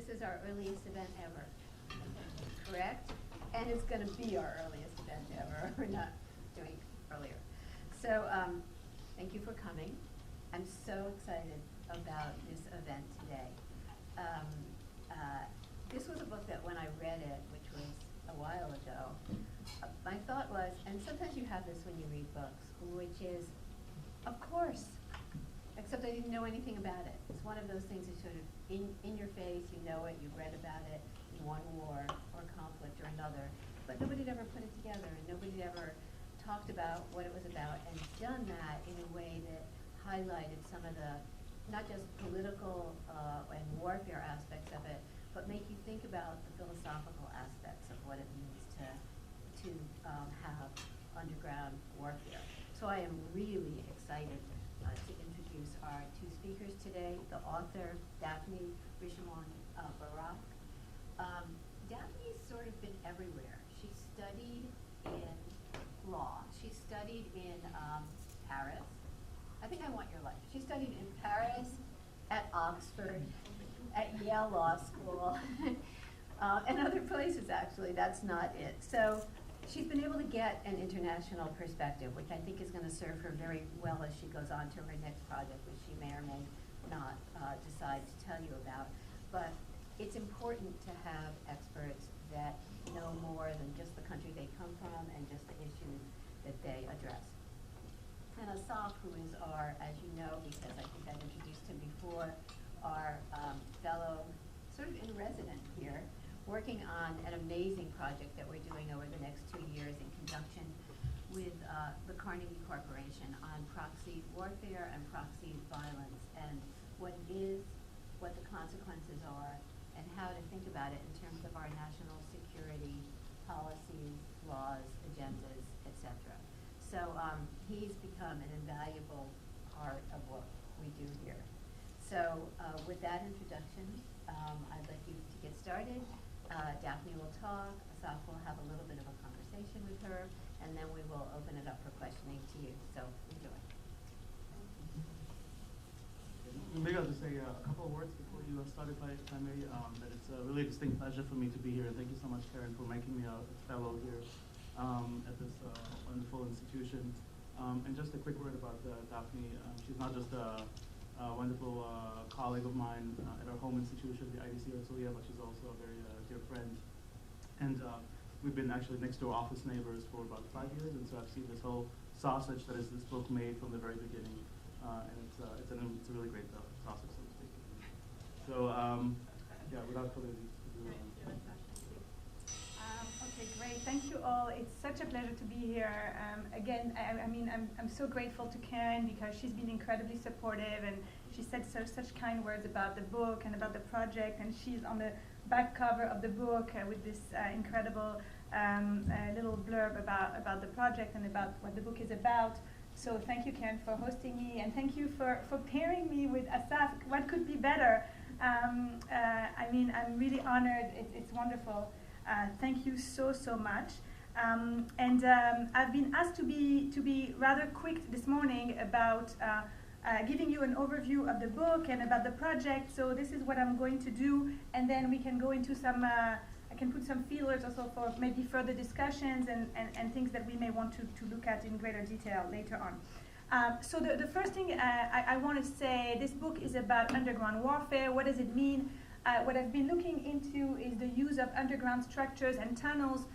this is our earliest event ever, correct? And it's going to be our earliest event ever. We're not doing earlier. So thank you for coming. I'm so excited about this event today. This was a book that when I read it, which was a while ago, my thought was, and sometimes you have this when you read books, which is, of course, except I didn't know anything about it. It's one of those things that's sort of in your face, you know it, you've read about it in one war or conflict or another, but nobody had ever put it together, and nobody had ever talked about what it was about and done that in a way that highlighted some of the, not just political and warfare aspects of it, but make you think about the philosophical aspects of what it means to have underground warfare. So I am really excited to introduce our two speakers today, the author, Daphné Richemond-Barak. Daphné's sort of been everywhere. She studied in law. She studied in Paris. I think I want your life. She studied in Paris, at Oxford, at Yale Law School, and other places, actually. That's not it. So she's been able to get an international perspective, which I think is going to serve her very well as she goes on to her next project, which she may or may not decide to tell you about. But it's important to have experts that know more than just the country they come from and just the issues that they address. And Assaf, who is our, as you know, because I think I've introduced him before, our fellow, sort of in resident here, working on an amazing project that we're doing over the next 2 years in conjunction with the Carnegie Corporation on proxy warfare and proxy violence and what it is, what the consequences are, and how to think about it in terms of our national security policies, laws, agendas, etc. So he's become an invaluable part of what we do here. So with that introduction, I'd like you to get started. Daphné will talk, Assaf will have a little bit of a conversation with her, and then we will open it up for questioning to you. So enjoy. Maybe I'll just say a couple of words before you start, if I may. That it's a really distinct pleasure for me to be here, and thank you so much, Karen, for making me a fellow here at this wonderful institution. And just a quick word about Daphné. She's not just a wonderful colleague of mine at our home institution, the IDC Herzliya, but she's also a very dear friend. And we've been actually next door office neighbors for about 5 years, and so I've seen this whole sausage that is this book made from the very beginning, and it's a really great sausage, so to speak. So yeah, without further ado. Okay, great. Thank you all. It's such a pleasure to be here. Again, I mean, I'm so grateful to Karen because she's been incredibly supportive, and she said such kind words about the book and about the project, and she's on the back cover of the book with this incredible little blurb about the project and about what the book is about. So thank you, Karen, for hosting me, and thank you for pairing me with Assaf. What could be better? I mean, I'm really honored. It's wonderful. Thank you so much. And I've been asked to be rather quick this morning about giving you an overview of the book and about the project. So this is what I'm going to do, and then we can go into some. I can put some feelers also for maybe further discussions and things that we may want to look at in greater detail later on. So the first thing I want to say, this book is about underground warfare. What does it mean? What I've been looking into is the use of underground structures and tunnels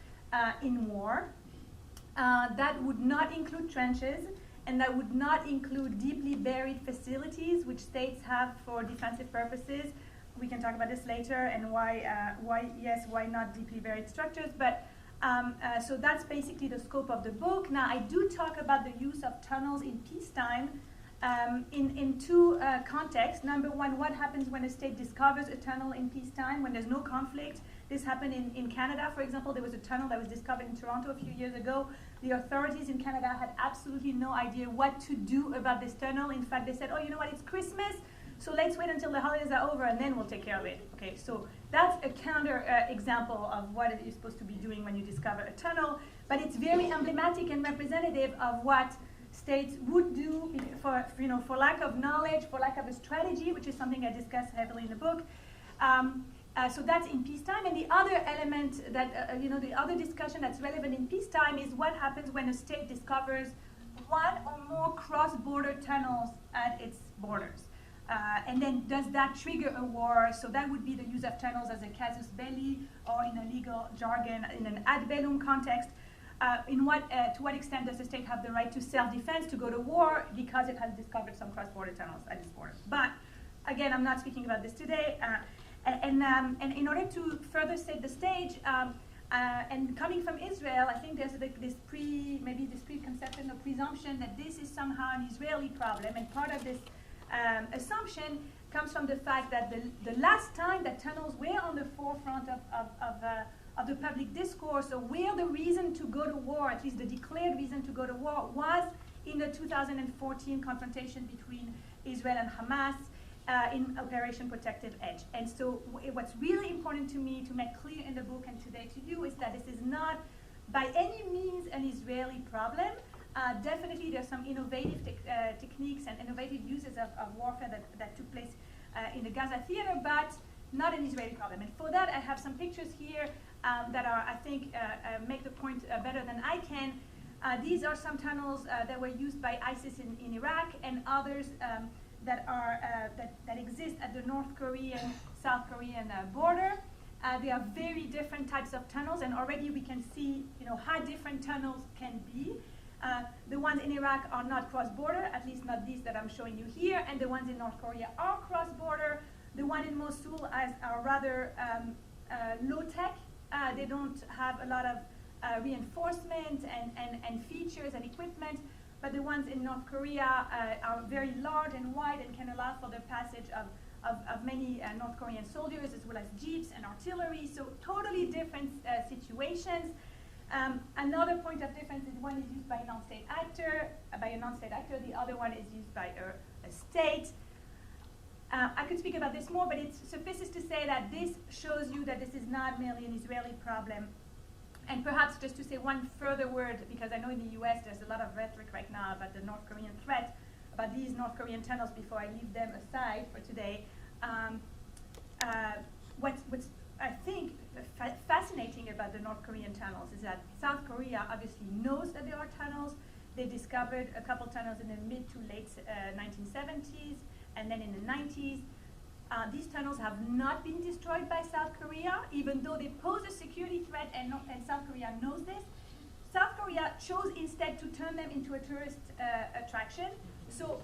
in war. That would not include trenches, and that would not include deeply buried facilities, which states have for defensive purposes. We can talk about this later, and why not deeply buried structures. But so that's basically the scope of the book. Now, I do talk about the use of tunnels in peacetime. In two contexts. Number one, what happens when a state discovers a tunnel in peacetime when there's no conflict? This happened in Canada, for example. There was a tunnel that was discovered in Toronto a few years ago. The authorities in Canada had absolutely no idea what to do about this tunnel. In fact, they said, oh, you know what, it's Christmas, so let's wait until the holidays are over and then we'll take care of it. Okay, so that's a counter example of what you're supposed to be doing when you discover a tunnel, but it's very emblematic and representative of what states would do for lack of knowledge, for lack of a strategy, which is something I discuss heavily in the book. So that's in peacetime, and the other element that, the other discussion that's relevant in peacetime is what happens when a state discovers one or more cross-border tunnels at its borders. And then does that trigger a war? So that would be the use of tunnels as a casus belli, or in a legal jargon, in an ad bellum context. To what extent does the state have the right to self-defense, to go to war, because it has discovered some cross-border tunnels at its border? But again, I'm not speaking about this today. And in order to further set the stage, and coming from Israel, I think there's this preconception or presumption that this is somehow an Israeli problem. And part of this assumption comes from the fact that the last time that tunnels were on the forefront of the public discourse, or where the reason to go to war, at least the declared reason to go to war, was in the 2014 confrontation between Israel and Hamas in Operation Protective Edge. And so what's really important to me to make clear in the book and today to you is that this is not by any means an Israeli problem. Definitely there's some innovative techniques and innovative uses of warfare that took place in the Gaza theater, but not an Israeli problem. And for that, I have some pictures here that are, I think, make the point better than I can. These are some tunnels that were used by ISIS in Iraq, and others that exist at the North Korean-South Korean border. They are very different types of tunnels, and already we can see, how different tunnels can be. The ones in Iraq are not cross-border, at least not these that I'm showing you here, and the ones in North Korea are cross-border. The one in Mosul are rather low-tech. They don't have a lot of reinforcement and features and equipment, but the ones in North Korea are very large and wide and can allow for the passage of many North Korean soldiers, as well as jeeps and artillery. So totally different situations. Another point of difference is one is used by a non-state actor, the other one is used by a state. I could speak about this more, but it suffices to say that this shows you that this is not merely an Israeli problem. And perhaps just to say one further word, because I know in the US there's a lot of rhetoric right now about the North Korean threat, about these North Korean tunnels, before I leave them aside for today. What's I think fascinating about the North Korean tunnels is that South Korea obviously knows that there are tunnels. They discovered a couple tunnels in the mid to late 1970s, and then in the 90s. These tunnels have not been destroyed by South Korea, even though they pose a security threat, and South Korea knows this. South Korea chose instead to turn them into a tourist attraction. So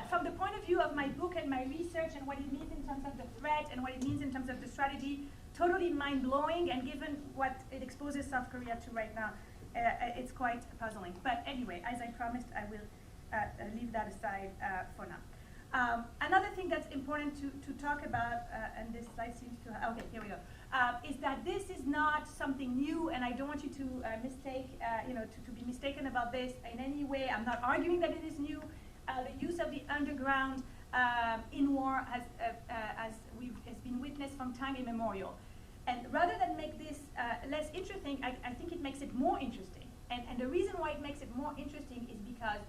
from the point of view of my book and my research and what it means in terms of the threat and what it means in terms of the strategy, totally mind-blowing, and given what it exposes South Korea to right now, it's quite puzzling. But anyway, as I promised, I will leave that aside for now. Another thing that's important to talk about, and this slide seems to, okay, here we go, is that this is not something new, and I don't want you to mistake, to be mistaken about this in any way. I'm not arguing that it is new. The use of the underground in war has been witnessed from time immemorial. And rather than make this less interesting, I think it makes it more interesting. And the reason why it makes it more interesting is because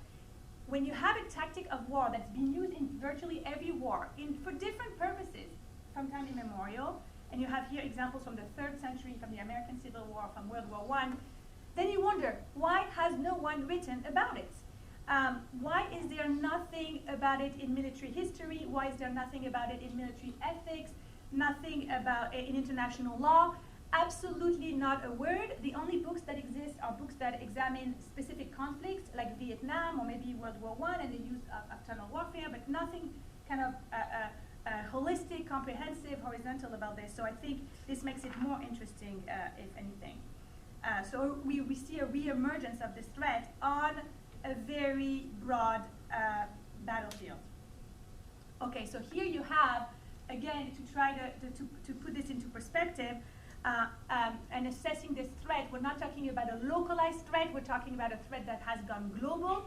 when you have a tactic of war that's been used in virtually every war for different purposes from time immemorial, and you have here examples from the 3rd century, from the American Civil War, from World War I, then you wonder, why has no one written about it? Why is there nothing about it in military history? Why is there nothing about it in military ethics? Nothing about it in international law? Absolutely not a word. The only books that exist are books that examine specific conflicts, like Vietnam or maybe World War I, and the use of tunnel warfare, but nothing kind of holistic, comprehensive, horizontal about this. So I think this makes it more interesting, if anything. So we see a re-emergence of this threat on a very broad battlefield. Okay, so here you have, again, to try to put this into perspective, and assessing this threat, we're not talking about a localized threat, we're talking about a threat that has gone global.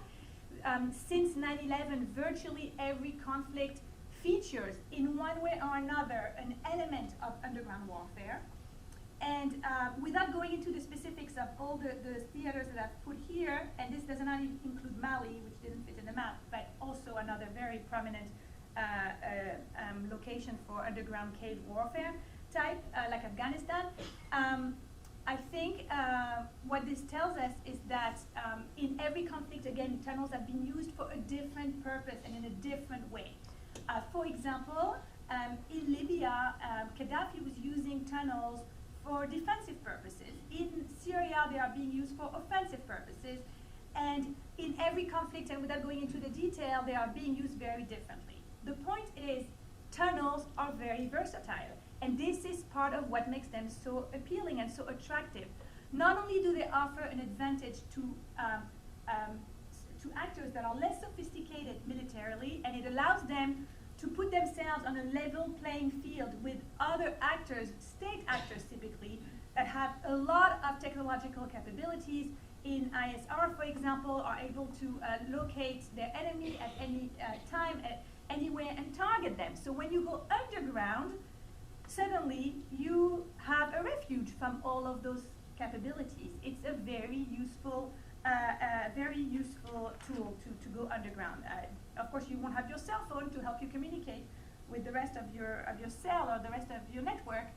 Since 9/11, virtually every conflict features, in one way or another, an element of underground warfare. And without going into the specifics of all the theaters that I've put here, and this does not even include Mali, which didn't fit in the map, but also another very prominent location for underground cave warfare, type, like Afghanistan, I think what this tells us is that in every conflict, again, tunnels have been used for a different purpose and in a different way. For example, in Libya, Gaddafi was using tunnels for defensive purposes. In Syria, they are being used for offensive purposes. And in every conflict, and without going into the detail, they are being used very differently. The point is, tunnels are very versatile. And this is part of what makes them so appealing and so attractive. Not only do they offer an advantage to actors that are less sophisticated militarily, and it allows them to put themselves on a level playing field with other actors, state actors typically, that have a lot of technological capabilities. In ISR, for example, are able to locate their enemy at any time, anywhere, and target them. So when you go underground, suddenly you have a refuge from all of those capabilities. It's a very useful tool to go underground. Of course, you won't have your cell phone to help you communicate with the rest of your cell or the rest of your network,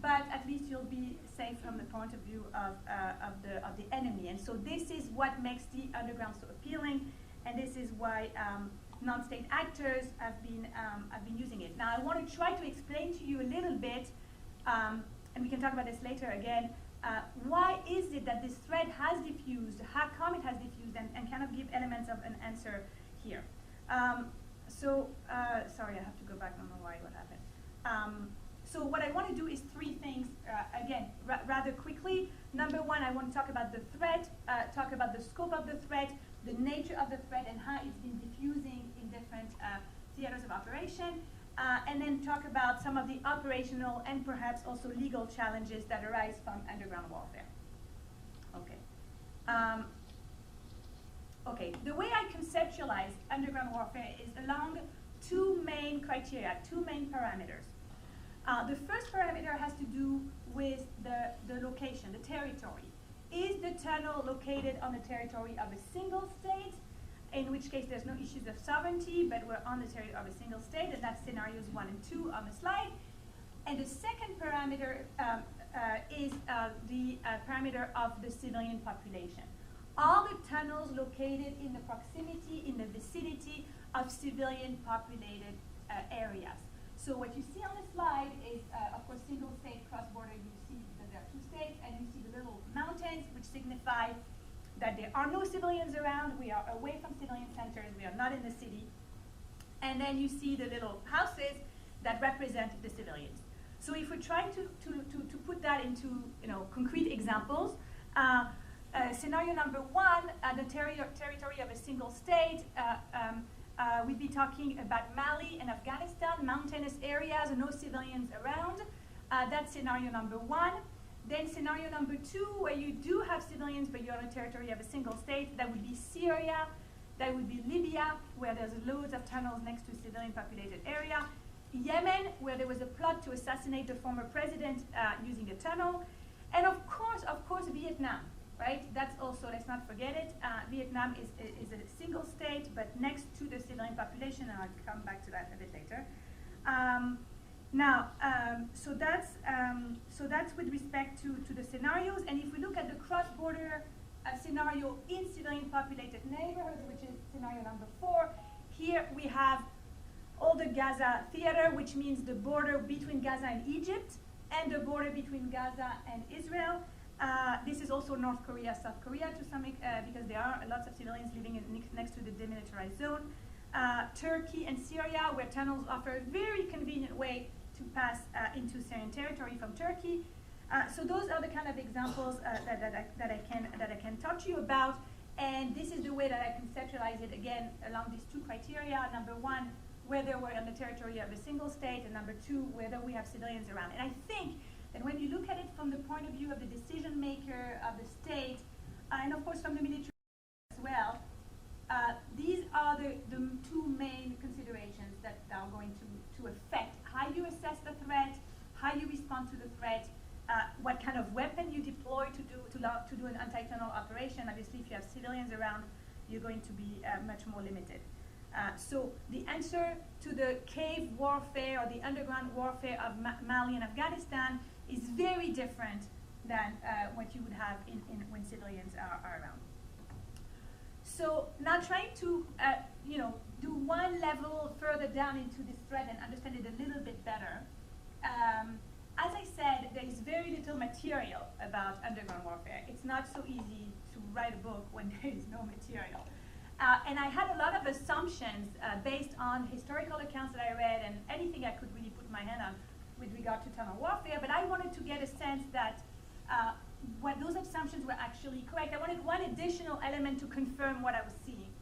but at least you'll be safe from the point of view of the enemy. And so this is what makes the underground so appealing, and this is why non-state actors have been using it. Now, I want to try to explain to you a little bit, and we can talk about this later again. Why is it that this threat has diffused? How come it has diffused? And kind of give elements of an answer here. Sorry, I have to go back. I don't know what happened. So what I want to do is three things, again, rather quickly. Number one, I want to talk about the threat, talk about the scope of the threat, the nature of the threat, and how it's been diffusing in different theaters of operation, and then talk about some of the operational and perhaps also legal challenges that arise from underground warfare. Okay. Okay, the way I conceptualize underground warfare is along two main criteria, two main parameters. The first parameter has to do with the location, the territory. Is the tunnel located on the territory of a single state, in which case there's no issues of sovereignty, but we're on the territory of a single state, and that's scenarios 1 and 2 on the slide. And the second parameter is the parameter of the civilian population. Are the tunnels located in the proximity, in the vicinity of civilian populated areas? So what you see on the slide is, of course, single state cross-border. You see that there are two states, and you see the little mountains, which signify that there are no civilians around. We are away from civilian centers. We are not in the city. And then you see the little houses that represent the civilians. So if we're trying to put that into concrete examples, scenario number one, the territory of a single state, we'd be talking about Mali and Afghanistan, mountainous areas, no civilians around. That's scenario number one. Then scenario number two, where you do have civilians, but you're on a territory of a single state, that would be Syria, that would be Libya, where there's loads of tunnels next to a civilian populated area. Yemen, where there was a plot to assassinate the former president using a tunnel. And of course, Vietnam. Right? That's also, let's not forget it. Vietnam is a single state, but next to the civilian population, and I'll come back to that a bit later. So that's with respect to the scenarios. And if we look at the cross-border scenario in civilian populated neighborhoods, which is scenario number 4, here we have all the Gaza theater, which means the border between Gaza and Egypt, and the border between Gaza and Israel. This is also North Korea, South Korea to some because there are lots of civilians living next to the demilitarized zone. Turkey and Syria, where tunnels offer a very convenient way to pass into Syrian territory from Turkey. So those are the kind of examples that I can talk to you about. And this is the way that I conceptualize it again along these two criteria. Number one, whether we're on the territory of a single state, and number two, whether we have civilians around. And I think that when you look at it from the point of view of the decision maker, of the state, and of course from the military as well, these are the two main considerations that are going to affect how you assess the threat, how you respond to the threat, what kind of weapon you deploy to do an anti-tunnel operation. Obviously, if you have civilians around, you're going to be much more limited. So the answer to the cave warfare or the underground warfare of Mali and Afghanistan is very different than what you would have when civilians are around. So now trying to do one level further down into this threat and understand it a little bit better. As I said, there is very little material about underground warfare. It's not so easy to write a book when there is no material. And I had a lot of assumptions based on historical accounts that I read and anything I could really put my hand on with regard to tunnel warfare, but I wanted to get a sense that what those assumptions were actually correct. I wanted one additional element to confirm what I was seeing.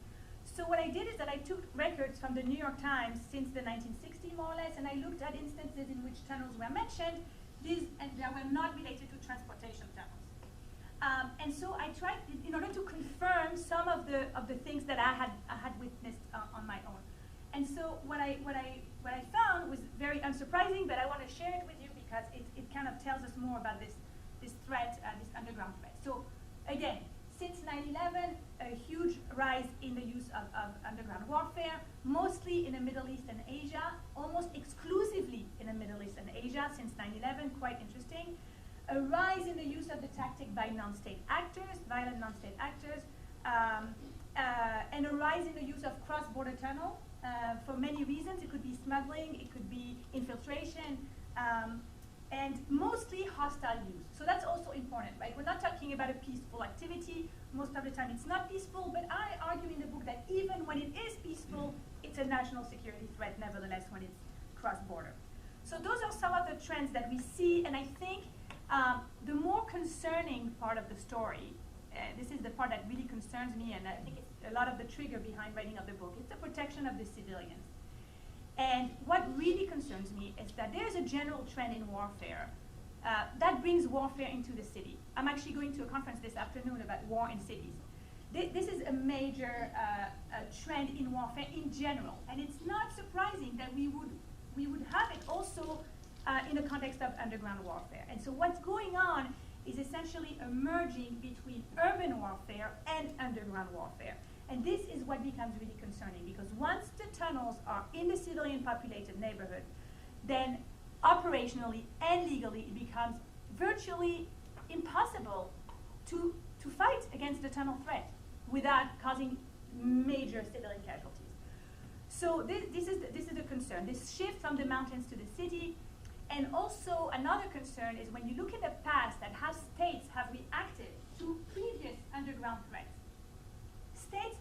So what I did is that I took records from the New York Times since the 1960s, more or less, and I looked at instances in which tunnels were mentioned, and they were not related to transportation tunnels. And so I tried, in order to confirm some of the things that I had witnessed on my own. And so what I found was very unsurprising, but I want to share it with you because it kind of tells us more about this threat, this underground threat. So again, since 9/11, a huge rise in the use of underground warfare, mostly in the Middle East and Asia, almost exclusively in the Middle East and Asia since 9/11, quite interesting. A rise in the use of the tactic by non-state actors, violent non-state actors, and a rise in the use of cross-border tunnel for many reasons. It could be smuggling, it could be infiltration, and mostly hostile use. So that's also important, right? We're not talking about a peaceful activity. Most of the time it's not peaceful, but I argue in the book that even when it is peaceful, it's a national security threat nevertheless when it's cross-border. So those are some of the trends that we see, and I think the more concerning part of the story, this is the part that really concerns me, and I think it's a lot of the trigger behind writing of the book, it's the protection of the civilians. And what really concerns me is that there's a general trend in warfare that brings warfare into the city. I'm actually going to a conference this afternoon about war in cities. This is a major trend in warfare in general, and it's not surprising that we would have it also in the context of underground warfare. And so what's going on is essentially a merging between urban warfare and underground warfare. And this is what becomes really concerning, because once the tunnels are in the civilian populated neighborhood, then operationally and legally it becomes virtually impossible to fight against the tunnel threat without causing major civilian casualties. So this is the concern, this shift from the mountains to the city. And also another concern is when you look at the past at how states have reacted to previous underground threats. States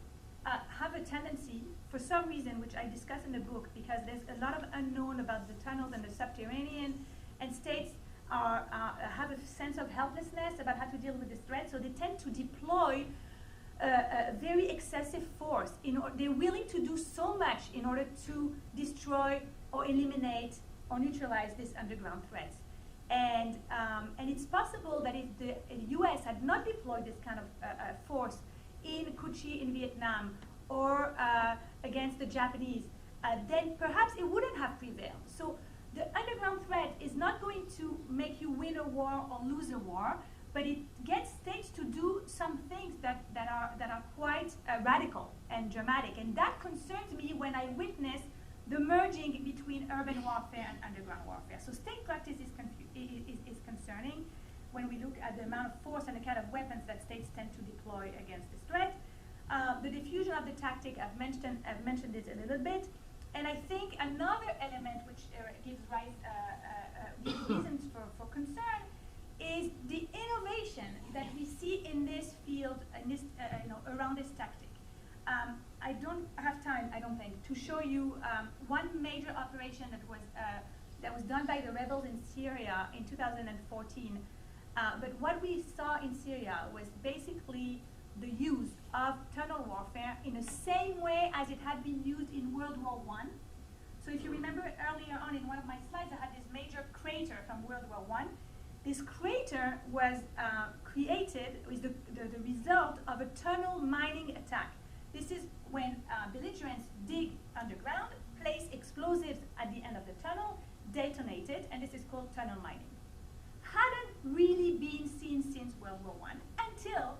have a tendency, for some reason, which I discuss in the book, because there's a lot of unknown about the tunnels and the subterranean, and states have a sense of helplessness about how to deal with this threat, so they tend to deploy a very excessive force. They're willing to do so much in order to destroy or eliminate or neutralize these underground threats. And it's possible that if the US had not deployed this kind of force in Cu Chi in Vietnam or against the Japanese, then perhaps it wouldn't have prevailed. So the underground threat is not going to make you win a war or lose a war, but it gets states to do some things that are quite radical and dramatic. And that concerns me when I witness the merging between urban warfare and underground warfare. So state practice is concerning when we look at the amount of force and the kind of weapons that states tend to deploy against this threat. The diffusion of the tactic, I've mentioned it a little bit. And I think another element which gives reasons for concern is the innovation that we see in this field, in this, around this tactic. I don't have time, I don't think, to show you one major operation that was done by the rebels in Syria in 2014. But what we saw in Syria was basically the use of tunnel warfare in the same way as it had been used in World War I. So if you remember earlier on in one of my slides, I had this major crater from World War I. This crater was created with the result of a tunnel mining attack. This is when belligerents dig underground, place explosives at the end of the tunnel, detonate it, and this is called tunnel mining. Hadn't really been seen since World War I until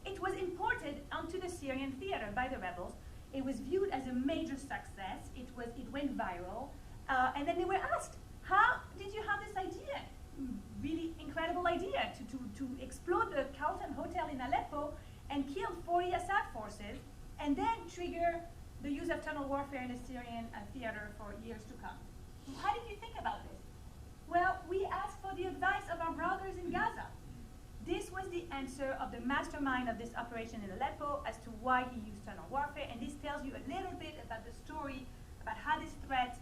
it was imported onto the Syrian theater by the rebels It was viewed as a major success. It went viral. And then they were asked, how did you have this idea? Really incredible idea to explode the Carlton Hotel in Aleppo and kill 40 Assad forces, and then trigger the use of tunnel warfare in the Syrian theater for years to come. How did you think about this? Well, we asked for the advice of our brothers in Gaza. This was the answer of the mastermind of this operation in Aleppo as to why he used tunnel warfare, and this tells you a little bit about the story, about how this threat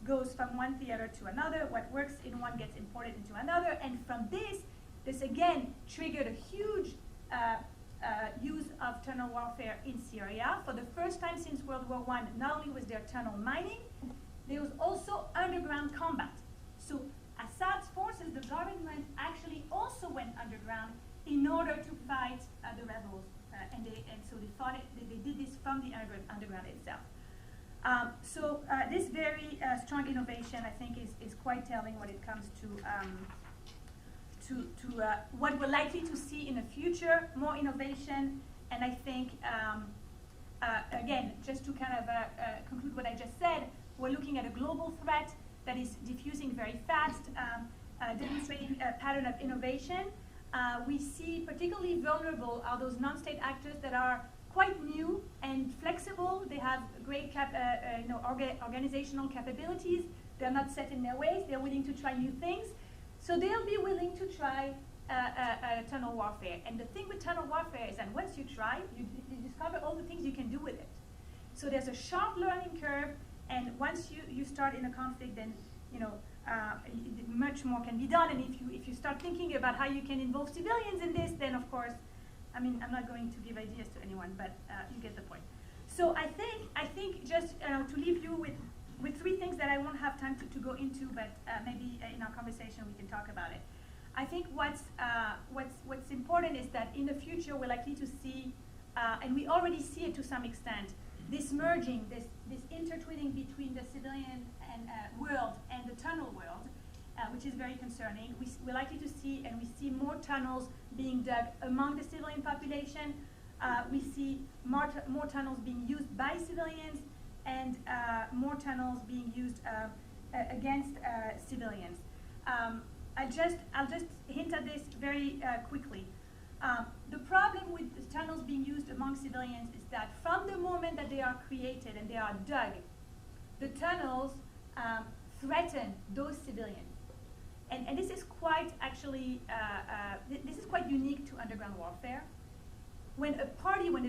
goes from one theater to another, what works in one gets imported into another, and from this again triggered a huge use of tunnel warfare in Syria. For the first time since World War I, not only was there tunnel mining, there was also underground combat. So Assad's forces, the government, actually also went underground in order to fight the rebels, and so they fought it. They did this from the underground itself. So this very strong innovation, I think, is quite telling when it comes to what we're likely to see in the future, more innovation, and I think, again, just to kind of conclude what I just said, we're looking at a global threat that is diffusing very fast, demonstrating a pattern of innovation. We see particularly vulnerable are those non-state actors that are quite new and flexible. They have great organizational capabilities. They're not set in their ways. They're willing to try new things. So they'll be willing to try tunnel warfare. And the thing with tunnel warfare is that once you try, you discover all the things you can do with it. So there's a sharp learning curve, and once you start in a conflict, then much more can be done. And if you start thinking about how you can involve civilians in this, then of course, I mean, I'm not going to give ideas to anyone, but you get the point. So I think just to leave you with three things that I won't have time to go into, but maybe in our conversation we can talk about it. I think what's important is that in the future we're likely to see, and we already see it to some extent, this merging, this intertwining between the civilian and world and the tunnel world, which is very concerning. We're likely to see, and we see more tunnels being dug among the civilian population. We see more tunnels being used by civilians, and more tunnels being used against civilians. I'll just hint at this very quickly. The problem with the tunnels being used among civilians is that from the moment that they are created and they are dug, the tunnels threaten those civilians. And this is quite actually, this is quite unique to underground warfare. When a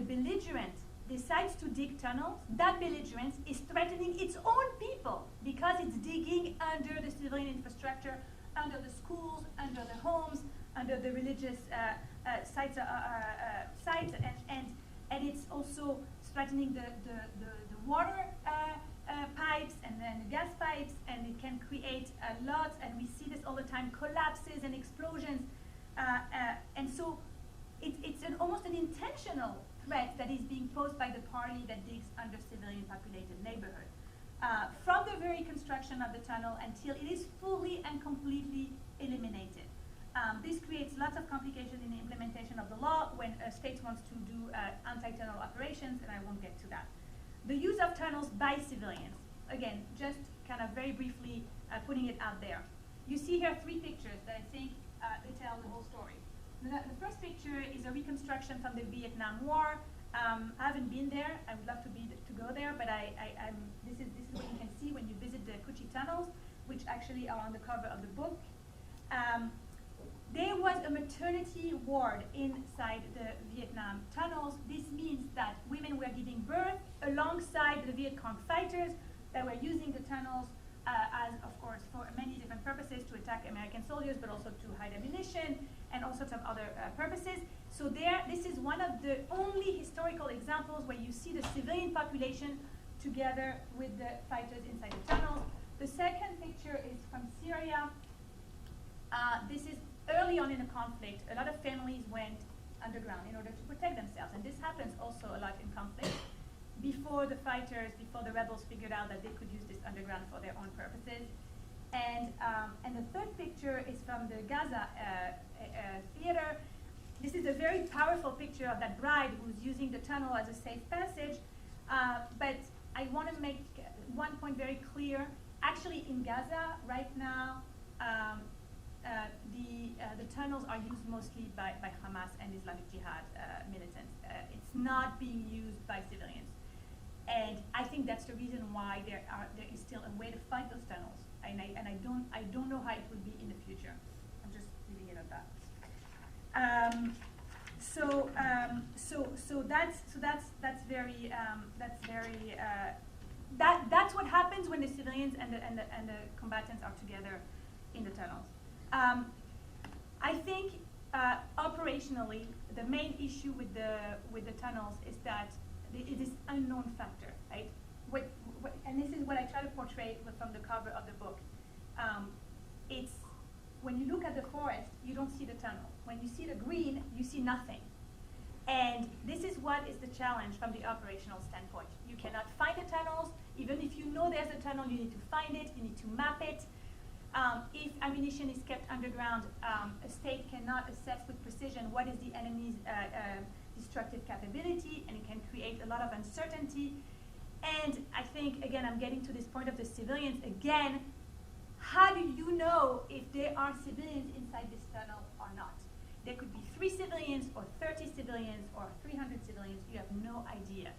belligerent decides to dig tunnels, that belligerence is threatening its own people because it's digging under the civilian infrastructure, under the schools, under the homes, under the religious sites, and it's also threatening the water pipes and then the gas pipes, and it can create lots, and we see this all the time, collapses and explosions, and so it's almost an intentional threat that is being posed by the party that digs under civilian populated neighborhood. From the very construction of the tunnel until it is fully and completely eliminated. This creates lots of complications in the implementation of the law when a state wants to do anti-tunnel operations, and I won't get to that. The use of tunnels by civilians. Again, just kind of very briefly putting it out there. You see here three pictures that I think they tell the whole story. The first picture is a reconstruction from the Vietnam War. I haven't been there. I would love to go there, but this is what you can see when you visit the Cu Chi tunnels, which actually are on the cover of the book. There was a maternity ward inside the Vietnam tunnels. This means that women were giving birth alongside the Viet Cong fighters that were using the tunnels as, of course, for many different purposes, to attack American soldiers, but also to hide ammunition and all sorts of other purposes. So this is one of the only historical examples where you see the civilian population together with the fighters inside the tunnels. The second picture is from Syria. This is early on in the conflict. A lot of families went underground in order to protect themselves, and this happens also a lot in conflict. Before the rebels figured out that they could use this underground for their own purposes. And the third picture is from the Gaza theater. This is a very powerful picture of that bride who's using the tunnel as a safe passage. But I want to make one point very clear. Actually, in Gaza right now, the tunnels are used mostly by Hamas and Islamic Jihad militants. It's not being used by civilians. And I think that's the reason why there is still a way to fight those tunnels. And I don't know how it will be in the future. I'm just leaving it at that. That's what happens when the civilians and the combatants are together in the tunnels. I think operationally, the main issue with the tunnels is that it is unknown factor, right? And this is what I try to portray from the cover of the book. It's when you look at the forest, you don't see the tunnel. When you see the green, you see nothing. And this is what is the challenge from the operational standpoint. You cannot find the tunnels. Even if you know there's a tunnel, you need to find it, you need to map it. If ammunition is kept underground, a state cannot assess with precision what is the enemy's destructive capability, and it can create a lot of uncertainty. And I think, again, I'm getting to this point of the civilians again. How do you know if there are civilians inside this tunnel or not? There could be 3 civilians or 30 civilians or 300 civilians. You have no idea.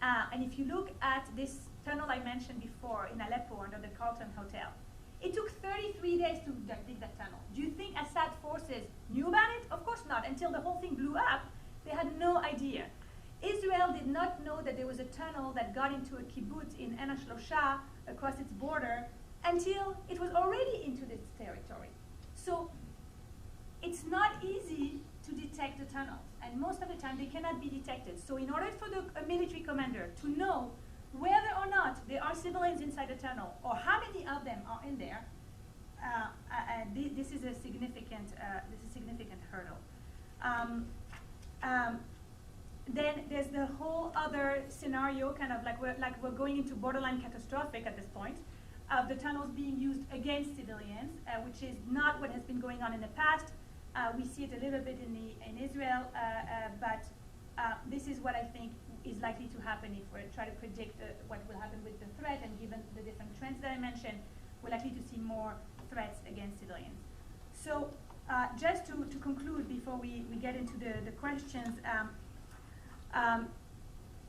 And if you look at this tunnel I mentioned before in Aleppo under the Carlton Hotel, it took 33 days to dig that tunnel. Do you think Assad forces knew about it? Of course not. Until the whole thing blew up, they had no idea. Israel did not know that there was a tunnel that got into a kibbutz in En HaShlosha across its border until it was already into this territory. So it's not easy to detect the tunnels, and most of the time they cannot be detected. So in order for a military commander to know whether or not there are civilians inside the tunnel, or how many of them are in there, this is a significant hurdle. Then there's the whole other scenario, kind of like we're going into borderline catastrophic at this point, of the tunnels being used against civilians, which is not what has been going on in the past. We see it a little bit in Israel, but this is what I think is likely to happen if we try to predict what will happen with the threat, and given the different trends that I mentioned, we're likely to see more threats against civilians. So just to conclude before we get into the questions,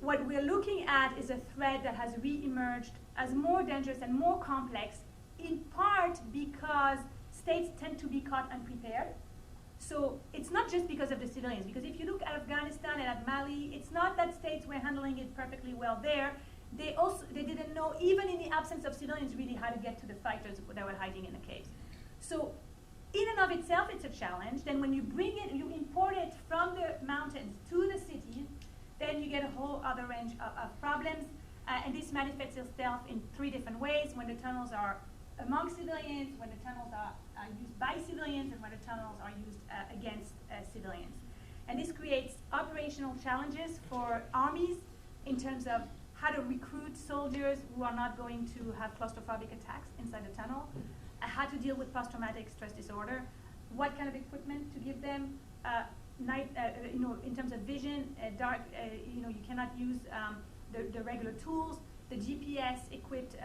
what we're looking at is a threat that has re-emerged as more dangerous and more complex, in part because states tend to be caught unprepared. So it's not just because of the civilians, because if you look at Afghanistan and at Mali, it's not that states were handling it perfectly well there. They didn't know, even in the absence of civilians, really how to get to the fighters that were hiding in the caves. So in and of itself, it's a challenge. Then when you bring it, you import it from the mountains to the cities, then you get a whole other range of problems. And this manifests itself in 3 different ways: when the tunnels are among civilians, when the tunnels are used by civilians, and when the tunnels are used against civilians. And this creates operational challenges for armies in terms of how to recruit soldiers who are not going to have claustrophobic attacks inside the tunnel, how to deal with post-traumatic stress disorder, what kind of equipment to give them, in terms of vision, you cannot use the regular tools, the GPS-equipped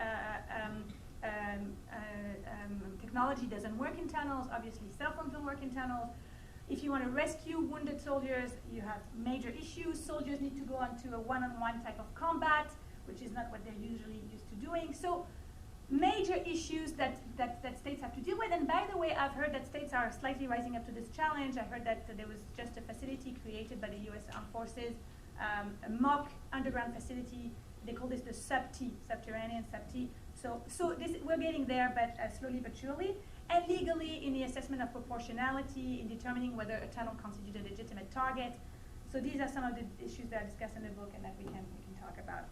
technology doesn't work in tunnels. Obviously, cell phones don't work in tunnels. If you want to rescue wounded soldiers, you have major issues. Soldiers need to go onto a one-on-one type of combat, which is not what they're usually used to doing. So major issues that states have to deal with. And by the way, I've heard that states are slightly rising up to this challenge. I heard that there was just a facility created by the U.S. Armed Forces, a mock underground facility. They call this the sub-T, subterranean sub-T. So we're getting there, but slowly but surely. And legally, in the assessment of proportionality, in determining whether a tunnel constitutes a legitimate target. So these are some of the issues that are discussed in the book and that we can talk about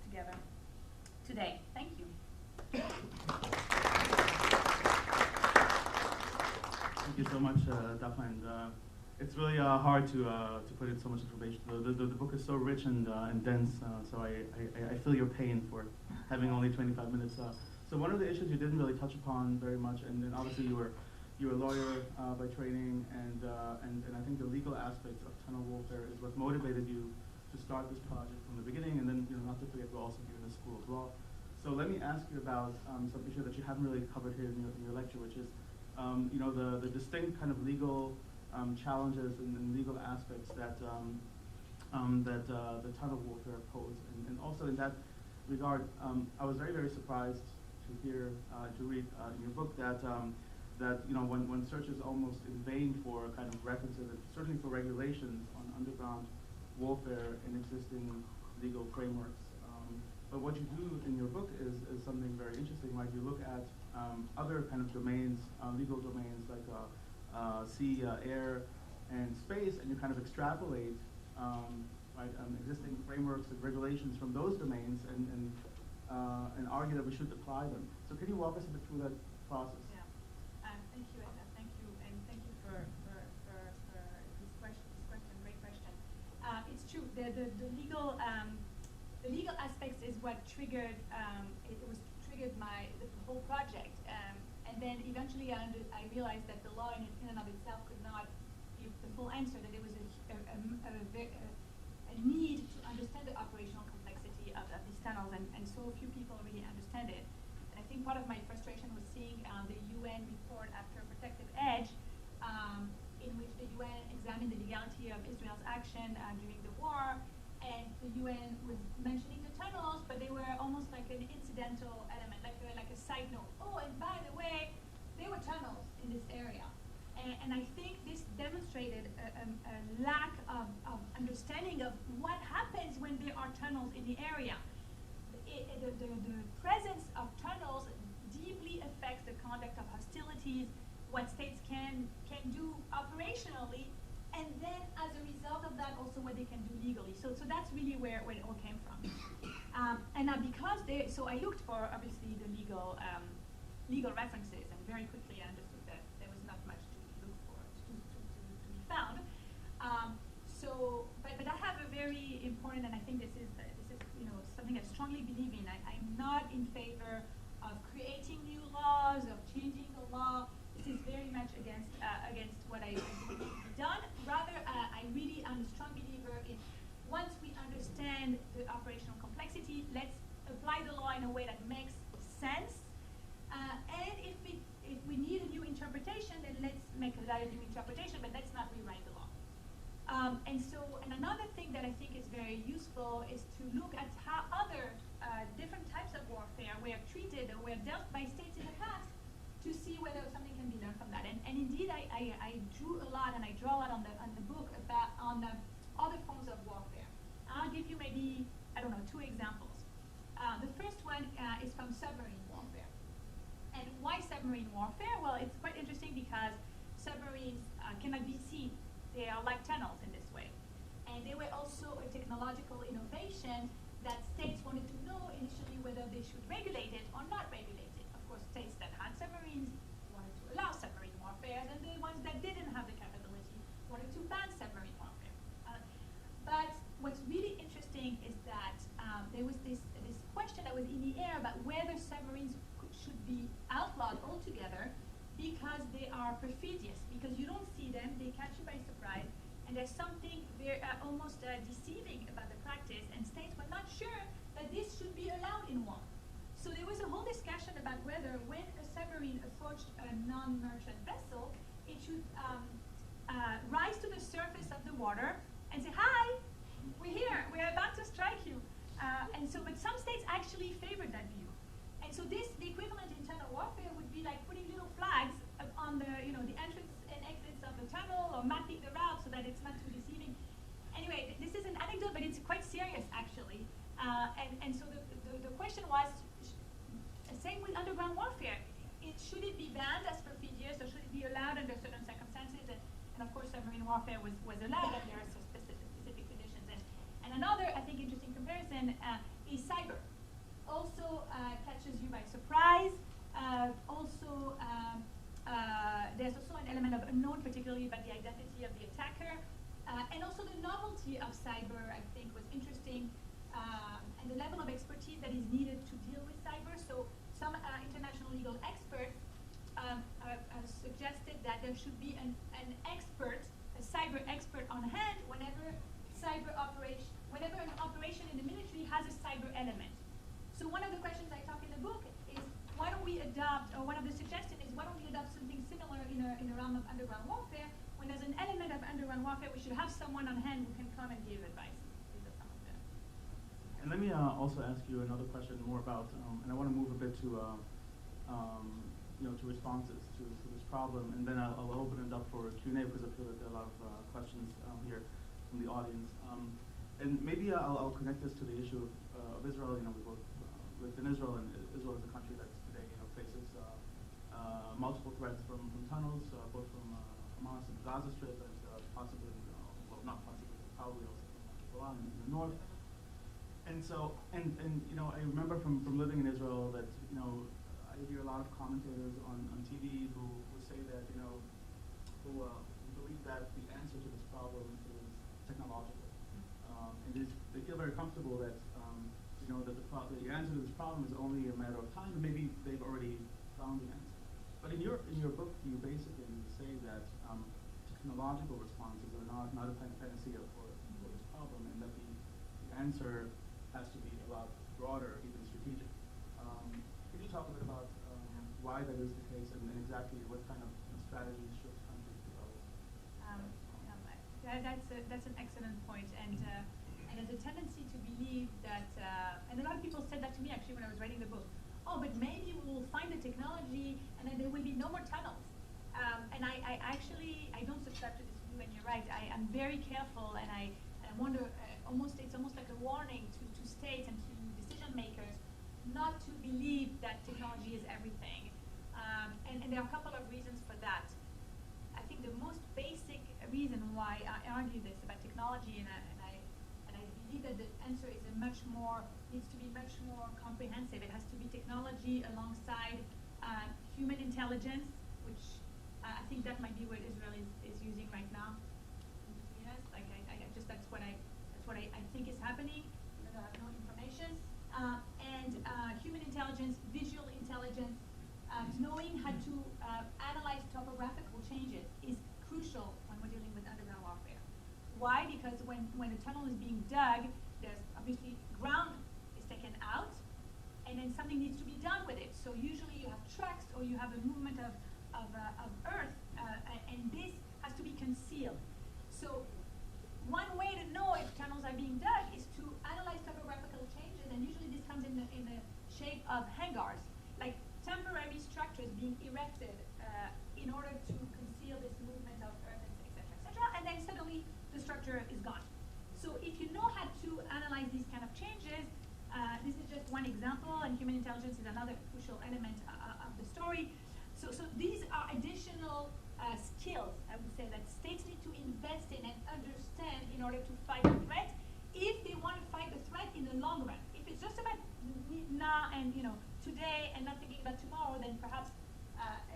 together today. Thank you. Thank you so much, Daphné. And it's really hard to put in so much information. The book is so rich and dense, so I feel your pain for having only 25 minutes. So one of the issues you didn't really touch upon very much, and then obviously you're a lawyer by training, and I think the legal aspects of tunnel warfare is what motivated you to start this project from the beginning, and then not to forget we're also here in the School of Law. So let me ask you about some issue that you haven't really covered here in your lecture, which is the distinct kind of legal challenges and legal aspects that the tunnel warfare pose, and also in that regard, I was very, very surprised to hear to read in your book that when search is almost in vain for kind of references, and certainly for regulations on underground warfare in existing legal frameworks. But what you do in your book is something very interesting. Like you look at other kind of domains, legal domains like sea, air, and space, and you kind of extrapolate existing frameworks and regulations from those domains and argue that we should apply them. So can you walk us a bit through that process? Yeah. Thank you, Assaf. Thank you, and thank you for this question. Great question. It's true. The legal aspects is what triggered. Triggered the whole project, and then eventually I realized that the law in and of itself could not give the full answer. That there was a need to understand the operational complexity of these tunnels, and so few people really understand it. And I think part of my frustration was seeing the UN report after Protective Edge, in which the UN examined the legality of Israel's action during the war, and the UN was mentioning the tunnels, but they were almost like an incidental element, like a side note. Oh, and by the way, there were tunnels in this area. And I think this demonstrated a lack of understanding of what happens when there are tunnels in the area. The presence of tunnels deeply affects the conduct of hostilities, what states can do operationally, and then as a result of that, also what they can do legally. So that's really where it all came from. And now so I looked for obviously the legal references, and very quickly I understood that there was not much to look for to be found. But I have a very important, and I think this is something I strongly believe in. I'm not in favor of creating new laws, of changing the law. This is very much against what I believe to be done. Rather, I really am a strong believer in once we understand the operational complexity, let's apply the law in a way that makes sense. And if we need a new interpretation, then let's make a new interpretation, but let's not rewrite the law. And another thing that I think is very useful is to look at how other different types of warfare were treated or were dealt by states in the past, to see whether something can be learned from that. And indeed, I drew a lot, and I draw a lot on the book about other forms of warfare. I'll give you maybe, I don't know, 2 examples. The first one is from submarine warfare. And why submarine warfare? Well, it's quite interesting because submarines cannot be seen. They are like tunnels in this way. And they were also a technological innovation that states wanted to know initially whether they should regulate it or not regulate it. Of course, states that had submarines wanted to allow submarine warfare, and the ones that didn't have the capability wanted to ban submarine warfare. But what's really interesting is that there was this question that was in the air about whether submarines should be outlawed altogether because they are perfidious, because you don't see them, they catch you by surprise, and there's something very almost deceiving about the practice, and states were not sure that this should be allowed in war. So there was a whole discussion about whether when a submarine approached a non-merchant vessel, it should rise to the surface of the water and say, "Hi, we're here, we're about to strike you." But some states actually favored that view. And so the equivalent in tunnel warfare would be like putting little flags on the entrance and exits of the tunnel, or mapping the route so that it's not too deceiving. Anyway, this is an anecdote, but it's quite serious actually. So the question was, same with underground warfare. Should it be banned as perfidious, or should it be allowed under certain circumstances? And of course, submarine warfare was allowed under specific conditions. And another, I think, interesting comparison is cyber. Also catches you by surprise. There's also an element of unknown, particularly about the identity of the attacker. And also the novelty of cyber, I think, was interesting. And the level of expertise that is needed to deal with cyber. So some international legal experts suggested that there should be a cyber expert on hand whenever cyber element. So one of the questions I talk in the book is, why don't we adopt, or one of the suggestions is, why don't we adopt something similar in a realm of underground warfare? When there's an element of underground warfare, we should have someone on hand who can come and give advice. These are some of them. And let me also ask you another question more about, and I want to move a bit to, to responses to this problem, and then I'll open it up for Q&A because I feel that there are a lot of questions here from the audience. And maybe I'll connect this to the issue of Israel. We both lived in Israel, and Israel is a country that's today, faces multiple threats from tunnels, both from Hamas and the Gaza Strip, and possibly, well, not possibly, probably also from Iran in the north. And so, and I remember from living in Israel that, I hear a lot of commentators on TV who say that, who believe that the answer to this problem is technological. And they feel very comfortable that, that the answer to this problem is only a matter of time, and maybe they've already found the answer. But in your book, you basically say that technological responses are not a panacea for this problem, and that the answer has to be a lot broader, even strategic. Can you talk a bit about why that is the case, and exactly what kind of strategies should countries develop? That's an excellent point, and there's a tendency to believe that, and a lot of people said that to me actually when I was writing the book. Oh, but maybe we will find the technology, and then there will be no more tunnels. And I don't subscribe to this view, and you're right. I'm very careful, and I wonder, it's almost like a warning to states and to decision makers not to believe that technology is everything. And there are a couple of reasons for that. I think the most basic reason why I argue this about technology, and I believe that the answer is needs to be much more comprehensive. It has to be technology alongside human intelligence, which I think that might be what Israel is using right now in between us. Like that's what I think is happening, even though I have no information. And human intelligence, visual intelligence, knowing how to analyze topographical changes is crucial when we're dealing with underground warfare. Why? Because when a tunnel is being dug, there's obviously ground is taken out, and then something needs to be done with it. So usually you have trucks, or you have a movement of earth, and this has to be concealed. So one way to know if tunnels are being dug is to analyze topographical changes, and usually this comes in the shape of hangars, like temporary structures being erected in order to conceal this movement of earth, etc., and then suddenly the structure is gone. So if you know how to analyze these kind of changes, this is just one example, and human intelligence is another crucial element of the story. So these are additional skills, I would say, that states need to invest in and understand in order to fight the threat, if they want to fight the threat in the long run. If it's just about now and today and not thinking about tomorrow, then perhaps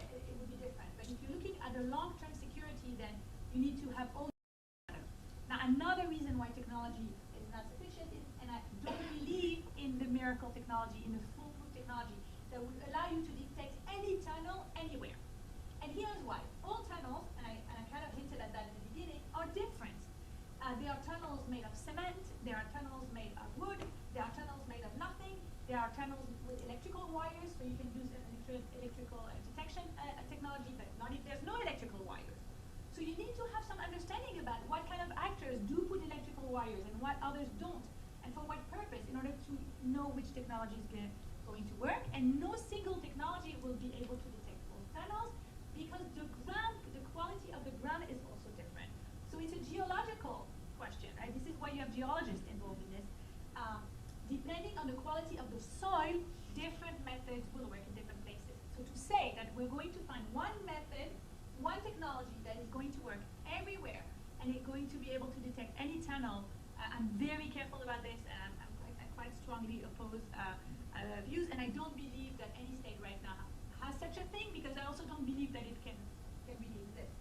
it would be different. But if you're looking at the long-term security, then you need to have all. Now, another reason why technology is not sufficient is, and I don't believe in the miracle technology, in the foolproof technology that would allow you to detect any tunnel anywhere. And here's why. All tunnels, and I kind of hinted at that in the beginning, are different. There are tunnels made of cement, there are tunnels made of wood, there are tunnels made of nothing, there are tunnels with electrical wires, so you can use electrical detection technology, but not if there's no electrical wires. So you need to have some understanding about what kind of actors do put electrical wires and what others don't, and for what purpose, in order to know which technology is going to work. And no single technology will be able to detect all tunnels, because the quality of the ground is also different. So it's a geological question, right? This is why you have geologists involved in this. Depending on the quality of the soil, different methods will work in different places. So to say that we're going to find one method, one technology that is going to work everywhere, and it's going to be able to detect any tunnel, I'm very careful about this, and I quite strongly oppose views, and I don't believe that any state right now has such a thing, because I also don't believe that it can really exist.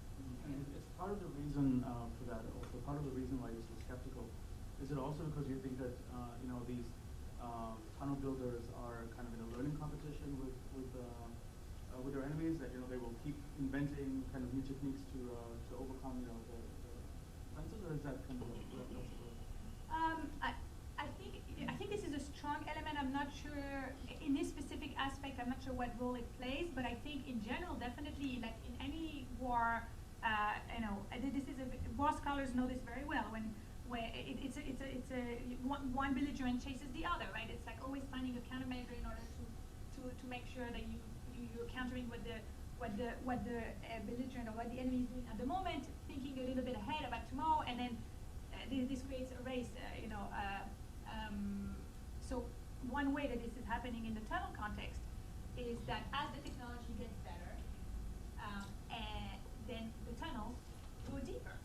And it's part of the reason for that, also part of the reason why you're so skeptical. Is it also because you think that these tunnel builders are kind of in a learning competition with their enemies, that they will keep inventing kind of new techniques to overcome the fences, or is that kind of I think this is a strong element. I'm not sure in this specific aspect. I'm not sure what role it plays, but I think in general, definitely, like in any war, this is war scholars know this very well. It's a one belligerent chases the other, right? It's like always finding a countermeasure in order to make sure that you're countering what the belligerent or what the enemy is doing at the moment, thinking a little bit ahead about tomorrow, and then this creates a race, so one way that this is happening in the tunnel context is that as the technology gets better, then the tunnels go deeper.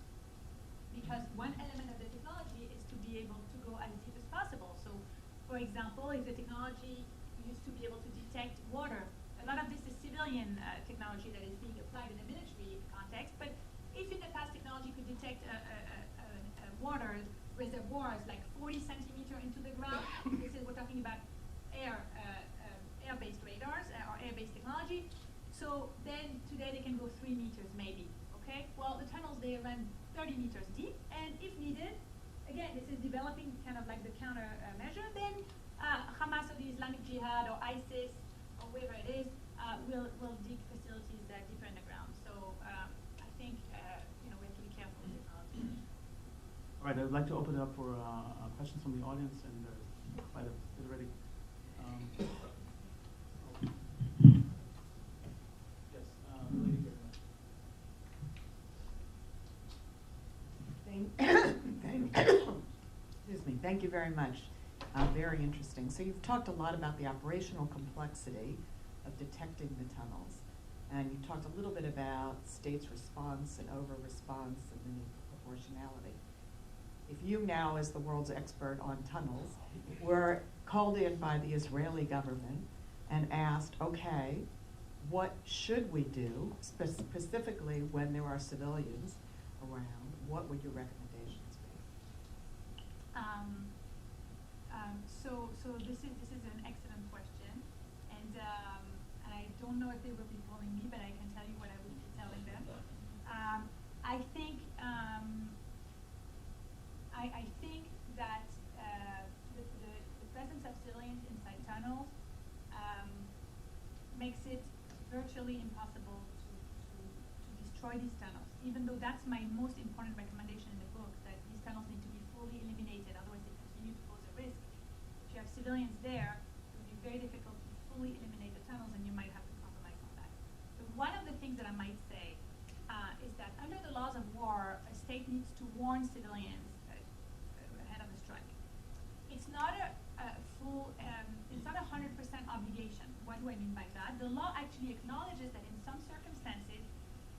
Because one element of the technology is to be able to go as deep as possible. So, for example, if the technology used to be able to detect water, a lot of this is civilian technology that is being applied in a military context, but if in the past technology could detect water reservoirs like 40 centimeters into the ground, we're talking about air-based radars or air-based technology. So then today they can go 3 meters maybe, okay? Well, the tunnels, they run 30 meters deep, and if needed, again, this is developing kind of like the counter measure, then Hamas or the Islamic Jihad or ISIS or whoever it is will dig facilities deeper in the ground. So I think we have to be careful with technology. All right, I'd like to open it up for questions from the audience, and try to get ready. Yes, the lady here. Excuse me. Thank you very much. Very interesting. So you've talked a lot about the operational complexity of detecting the tunnels, and you talked a little bit about states' response and over-response and the need for proportionality. If you now, as the world's expert on tunnels, were called in by the Israeli government and asked, okay, what should we do specifically when there are civilians around, what would your recommendations be? So this is an excellent question, and I don't know if they will be calling me, but I can tell you what I would be telling them. I think that the presence of civilians inside tunnels makes it virtually impossible to destroy these tunnels, even though that's my most important recommendation in the book, that these tunnels need to be fully eliminated, otherwise they continue to pose a risk. If you have civilians there, it would be very difficult to fully eliminate the tunnels, and you might have to compromise on that. But one of the things that I might say is that under the laws of war, a state needs to warn civilians ahead of the strike. It's not it's not a 100% obligation. What do I mean by that? The law actually acknowledges that in some circumstances,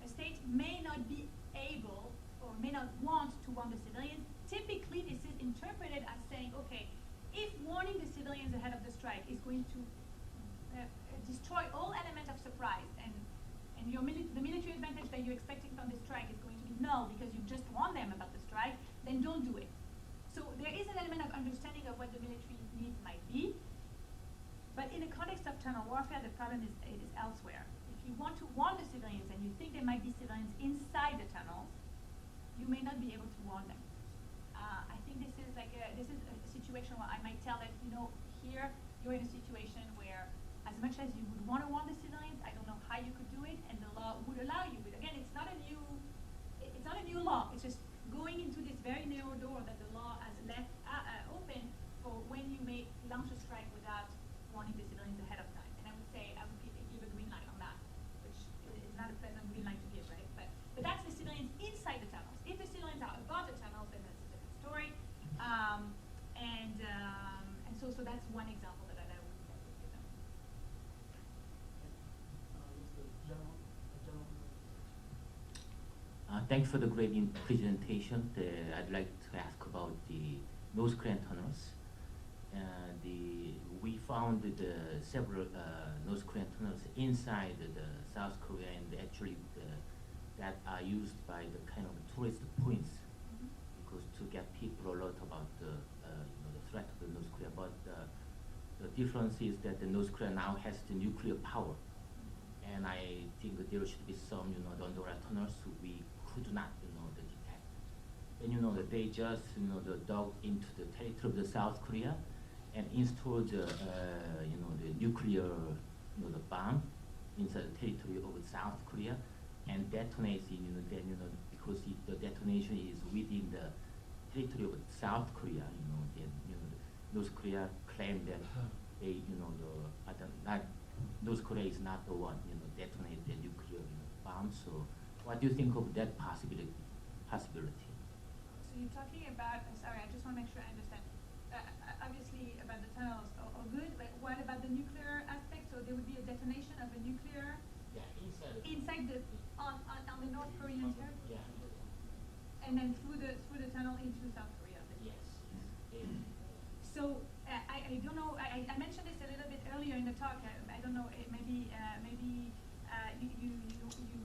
a state may not be able or may not want to warn the civilians. Typically, this is interpreted as saying, okay, if warning the civilians ahead of the strike is going to destroy all element of surprise, and the military advantage that you're expecting from the strike is going to be null because you just warned them about the strike, then don't do it. So there is an element of understanding of what the military needs might be, but in the context of tunnel warfare, the problem is elsewhere. If you want to warn the civilians and you think there might be civilians inside the tunnels, you may not be able to warn them. I think this is a situation where I might tell that, here you're in a situation where, as much as you would want to warn the civilians, I don't know how you could do it, and the law would allow you. But again, it's not a new law. It's just going into this very narrow door that the law has left open for when you may launch a strike without warning the civilians ahead of time. And I would say I would give a green light on that, which is not a pleasant green light to give, right? But that's the civilians inside the tunnels. If the civilians are above the tunnels, then that's a different story. So that's one example that I would give them. Thanks for the great presentation. I'd like to ask about the North Korean tunnels. We found several North Korean tunnels inside the South Korea, and actually that are used by the kind of tourist points, because to get people alert about the threat of the North Korea. But the difference is that the North Korea now has the nuclear power, and I think that there should be some the underground tunnels we could not detect. And that they just dug into the territory of the South Korea, and install the the nuclear the bomb inside the territory of South Korea, and detonates it, then because the detonation is within the territory of South Korea, then North Korea claim that they North Korea is not the one detonate the nuclear bomb. So what do you think of that possibility? So you're talking about, sorry, I just want to make sure I understand. Obviously about the tunnels, all good, but what about the nuclear aspect? So there would be a detonation of a nuclear inside the on the North Korean territory? Yeah. And then through the tunnel into South Korea. Yes. So I don't know. I mentioned this a little bit earlier in the talk. I don't know. Maybe you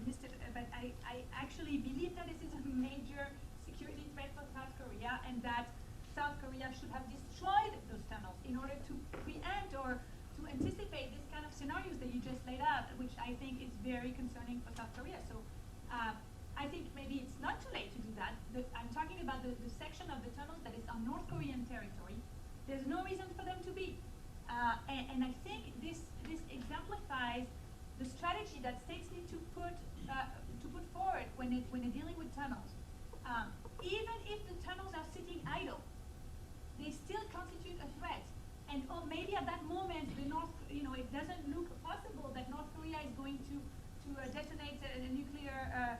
missed it. But I actually believe that this is a major security threat for South Korea, and that South Korea should have destroyed those tunnels in order to preempt or to anticipate this kind of scenarios that you just laid out, which I think is very concerning for South Korea. So I think maybe it's not too late to do that. I'm talking about the section of the tunnels that is on North Korean territory. There's no reason for them to be. And I think this exemplifies the strategy that states need to put forward when they're dealing with tunnels. Even if the tunnels are sitting idle, they still constitute a threat. And maybe at that moment, it doesn't look possible that North Korea is going to detonate a nuclear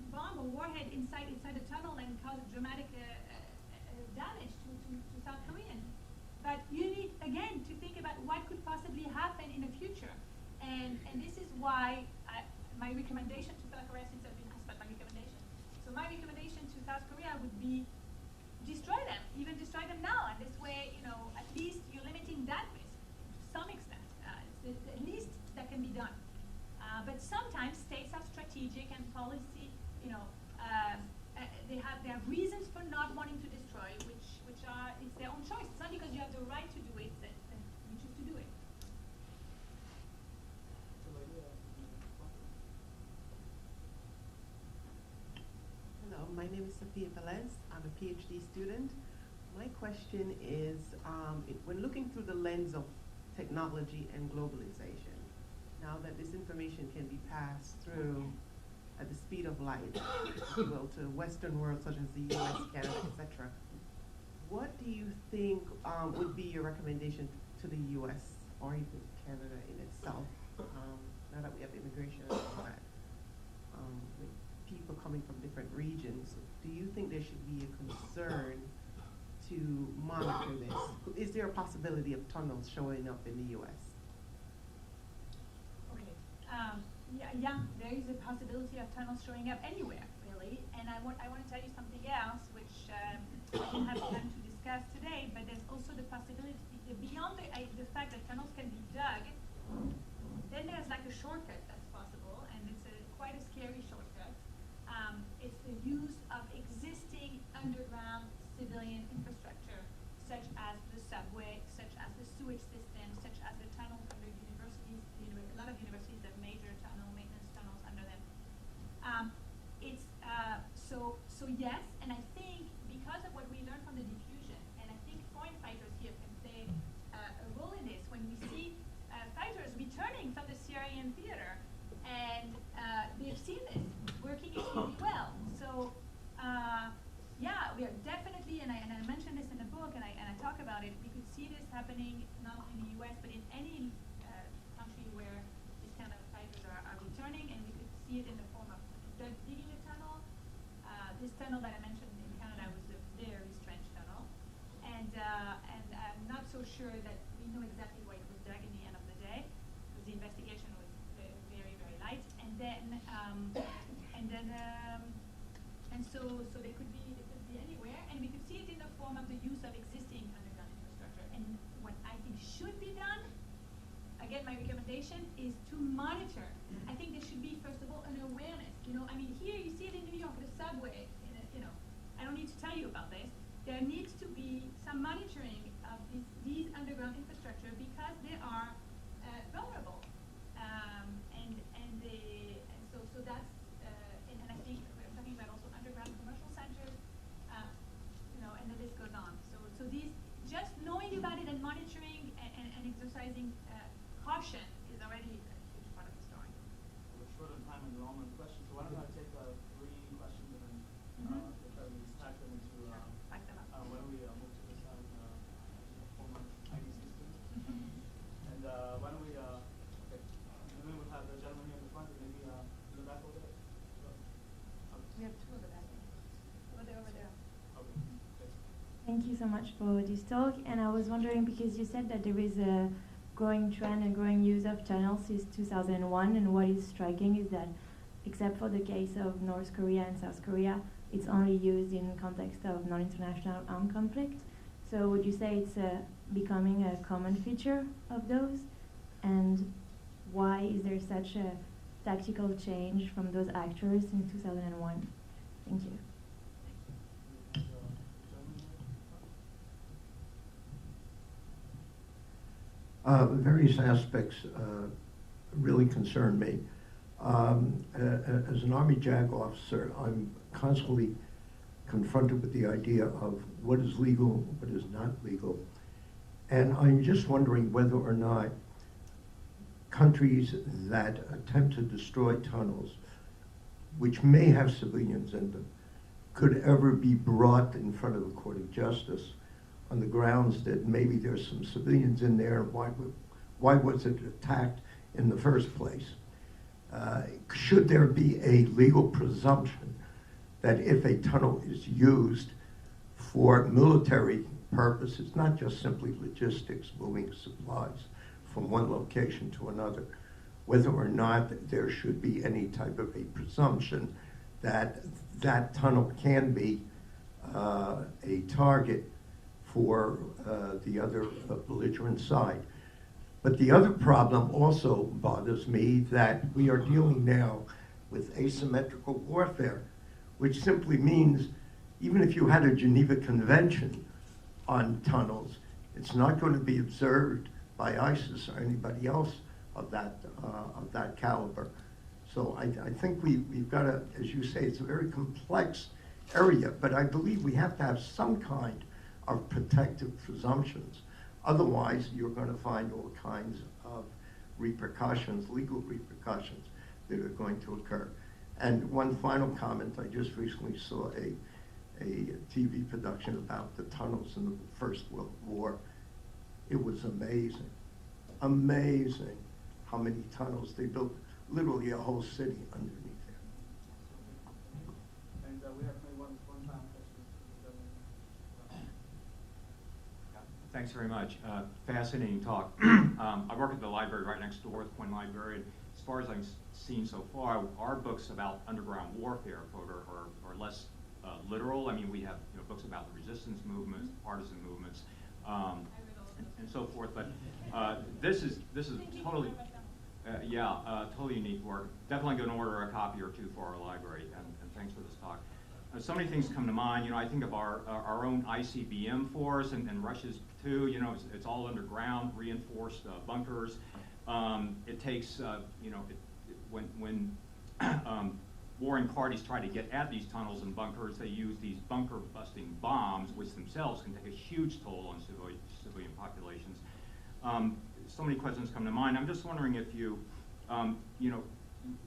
bomb or warhead inside the tunnel and cause dramatic damage to South Koreans. But you need, again, to think about what could possibly happen in the future. And this is why my recommendation to South Korea, since I've been asked about my recommendation. So my recommendation to South Korea would be destroy them, even destroy them now. And this way, at least you're limiting that risk to some extent. It's the least that can be done. But sometimes states have strategic and policy, they have reasons for not wanting to destroy, which are, it's their own choice. It's not because you have the right to do it that you choose to do it. Hello, my name is Sophia Velez. I'm a PhD student. My question is, when looking through the lens of technology and globalization, now that this information can be passed through at the speed of light, if you will, to Western world such as the US, Canada, etc., what do you think would be your recommendation to the US or even Canada in itself, now that we have immigration and all that, with people coming from different regions? Do you think there should be a concern to monitor this? Is there a possibility of tunnels showing up in the US? Okay. Yeah, there is a possibility of tunnels showing up anywhere, really. And I want to tell you something else, which I didn't have time to discuss today, but there's also the possibility, beyond the fact that tunnels can be dug, then there's like a shortcut that's possible, and it's quite a scary shortcut. It's the use of existing underground civilian infrastructure, such as the subway, such as the sewage system, such as the tunnels under universities. A lot of universities have major maintenance tunnels under them. So yes, and I think because of what we learned from the diffusion, and I think foreign fighters here can play a role in this. When we see fighters returning from the Syrian theater, and they've seen this working extremely well. So yeah, we are definitely, and I mentioned this in the book, and I talk about it. We could see this happening not only in the U.S. but in any country where these kind of fighters are returning, and we could see it in the form of digging a tunnel. This tunnel that I mentioned in Canada was a very strange tunnel, and I'm not so sure that we know exactly why it was dug in the end of the day, because the investigation was very, very light. And so they could be anywhere, and we could see it in the form of the use of existing underground infrastructure. And what I think should be done, again, my recommendation is to monitor. I think there should be, first of all, an awareness. Here you see it in New York, the subway. I don't need to tell you about this. There needs to be some monitoring of these underground infrastructure because they are vulnerable. So that's, and I think we're talking about also underground commercial centers, and the list goes on. So these, just know so much for this talk. And I was wondering, because you said that there is a growing trend and growing use of tunnels since 2001, and what is striking is that, except for the case of North Korea and South Korea, it's only used in context of non-international armed conflict. So would you say it's becoming a common feature of those? And why is there such a tactical change from those actors in 2001? Thank you. Various aspects really concern me. As an Army JAG officer, I'm constantly confronted with the idea of what is legal, what is not legal. And I'm just wondering whether or not countries that attempt to destroy tunnels, which may have civilians in them, could ever be brought in front of a court of justice on the grounds that maybe there's some civilians in there, why was it attacked in the first place? Should there be a legal presumption that if a tunnel is used for military purposes, not just simply logistics, moving supplies from one location to another, whether or not there should be any type of a presumption that that tunnel can be a target for the other belligerent side. But the other problem also bothers me, that we are dealing now with asymmetrical warfare, which simply means even if you had a Geneva Convention on tunnels, it's not going to be observed by ISIS or anybody else of that caliber. So I think we've got to, as you say, it's a very complex area, but I believe we have to have some kind of protective presumptions. Otherwise, you're going to find all kinds of repercussions, legal repercussions, that are going to occur. And one final comment, I just recently saw a TV production about the tunnels in the First World War. It was amazing, amazing how many tunnels they built, literally a whole city underneath there. And we have maybe one final question. Thanks very much. Fascinating talk. I work at the library right next door, the Point Library. And as far as I've seen so far, our books about underground warfare are less literal. I mean, we have books about the resistance movements, partisan movements, and so forth. But this is totally, totally unique work. Definitely going to order a copy or two for our library. And thanks for this talk. So many things come to mind. I think of our own ICBM force and Russia's too. It's all underground, reinforced bunkers. It takes, when warring parties try to get at these tunnels and bunkers, they use these bunker-busting bombs, which themselves can take a huge toll on civilian populations. So many questions come to mind. I'm just wondering if you,